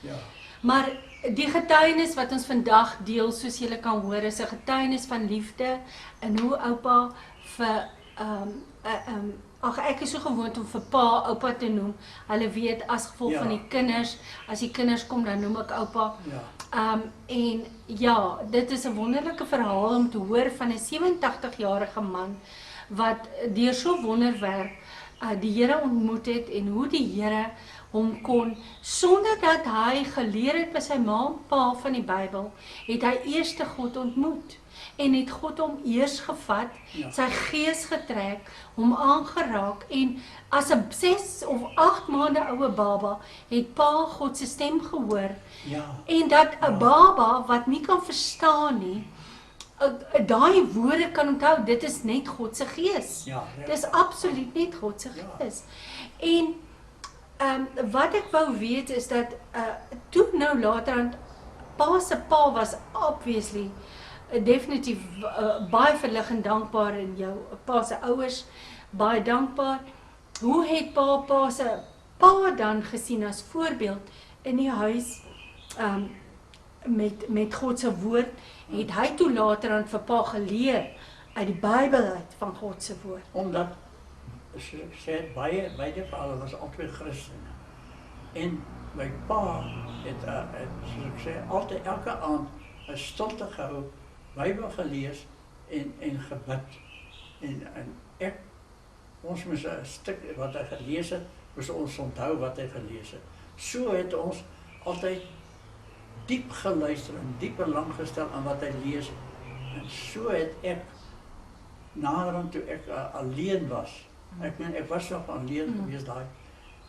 Ja. Maar die getuienis wat ons vandag deel, soos julle kan hoor, is 'n getuienis van liefde en hoe oupa vir ek is so gewoond om vir pa oupa te noem. Hulle weet as gevolg Ja. van die kinders, as die kinders kom dan noem ek oupa. Ja. En ja, dit is 'n wonderlike verhaal om te hoor van 'n 87-jarige man wat deur so wonderwerk die Here ontmoet het en hoe die Here hom kon, sonder dat hy geleer het by sy ma en pa van die Bybel, het hy eers God ontmoet. En het God hom eers gevat, Ja. sy gees getrek, hom aangeraak en as 'n 6 of 8 maande oue baba het pa God se stem gehoor. Ja. En dat 'n baba wat nie kan verstaan nie, daai woorde kan onthou, dit is net God se gees. Ja, Dis absoluut net God se gees. En wat ek wou weet is dat toe nou later aan pa se pa was obviously definitief baie verlig en dankbaar en jou pa se ouers baie dankbaar. Hoe het pa se pa dan gesien as voorbeeld in die huis met God se woord, het hy toe later aan vir pa geleer uit die Bybel uit van God se woord. Omdat, ek sê, beide vaders was altyd Christene. En my pa het, soos ek sê, altyd elke aand 'n stilte gehou, Bybel gelees en gebid. En ons moes 'n stuk wat hy gelees het, moes ons onthou wat hy gelees het. So het ons altyd diep geluister en diep belang gestel aan wat hy lees. En so het ek naderhand toe ek alleen was. Ek was nog alleen gewees daai.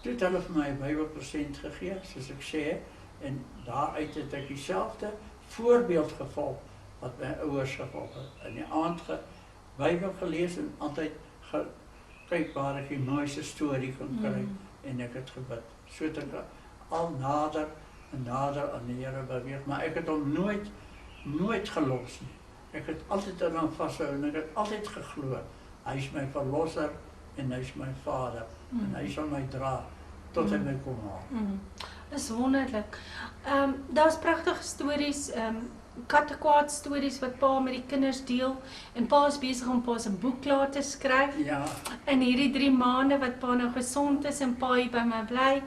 Toe het hulle vir my 'n Bybelpresent gegee, soos ek sê, en daaruit het ek dieselfde voorbeeld gevolg wat my ouers gevolg het. In die aand Bybel gelees en altyd kyk waar ek die mooiste storie kan kry en ek het gebid. So het ek al nader en nader aan die Here beweeg, maar ek het hom nooit gelos nie. Ek het altyd aan hom vashou en ek het altyd geglo. Hy is my verlosser en hy is my Vader en hy sal my dra tot hy my kom haal. Dis wonderlik. Daar's pragtige stories, kattekwaad stories wat pa met die kinders deel en pa is besig om pa se boek klaar te skryf. Ja. In hierdie 3 maande wat pa nou gesond is en pa hier by my bly,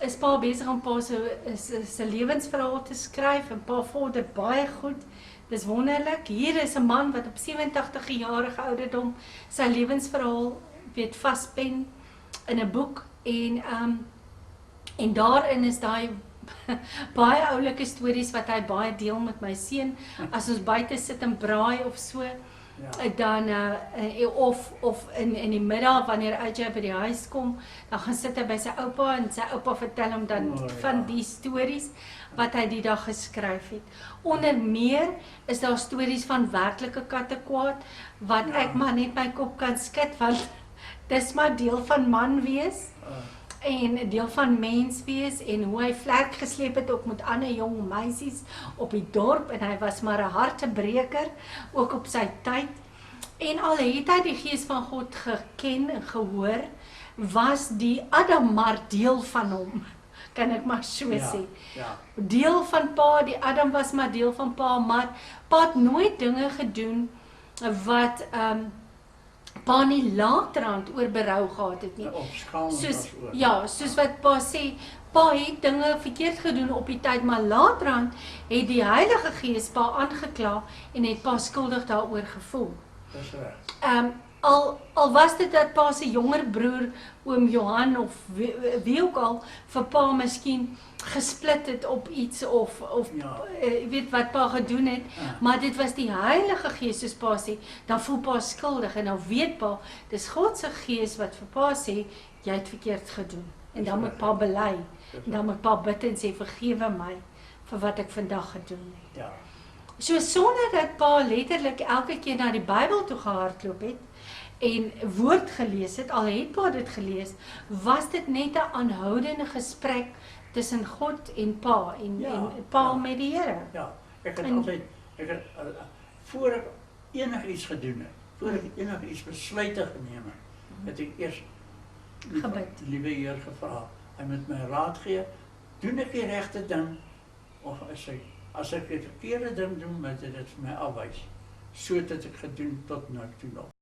is pa besig om pa se lewensverhaal te skryf en pa vorder baie goed. Dis wonderlik. Hier is 'n man wat op 87 jarige ouderdom sy lewensverhaal weet vaspen in 'n boek en daarin is daai baie oulike stories wat hy baie deel met my seun. As ons buite sit en braai of so, dan of in die middag wanneer AJ by die huis kom, dan gaan sit hy by sy oupa en sy oupa vertel hom dan van die stories wat hy die dag geskryf het. Onder meer is daar stories van werklike kattekwaad wat ek maar net my kop kan skud, want dis maar deel van man wees. En 'n deel van mens wees en hoe hy vlek gesleep het ook met ander jong meisies op die dorp en hy was maar 'n hartebreker ook op sy tyd. En al het hy die gees van God geken en gehoor, was die Adam maar deel van hom. Kan ek maar so sê. Deel van pa, die Adam was maar deel van pa, maar pa het nooit dinge gedoen wat pa nie laterand oor berou gehad het nie. Soos wat pa sê, pa het dinge verkeerd gedoen op die tyd, maar laterand het die Heilige Gees pa aangekla en het pa skuldig daaroor gevoel. Dis reg. Al was dit dat pa se jonger broer, oom Johan of wie ook al, vir pa miskien gesplit het op iets of weet wat pa gedoen het, maar dit was die Heilige Gees soos pa sê, dan voel pa skuldig en dan weet pa, dis God se Gees wat vir pa sê, jy het verkeerd gedoen. En dan moet pa bely, en dan moet pa bid en sê, vergewe my vir wat ek vandag gedoen het. So sonder dat pa letterlik elke keer na die Bybel toe gehardloop het, en woord gelees het, al het pa dit gelees, was dit net 'n aanhoudende gesprek tussen God en pa, en pa met die Here. Ja, ek het altyd, voor ek enigiets gedoen het, voor ek enigiets besluite geneem het, het ek eers gebid. Liewe Heer gevra, hy moet my raad gee, doen ek die regte ding of as ek die verkeerde ding doen, moet dit vir my afwys. So het ek gedoen tot nou toe nog.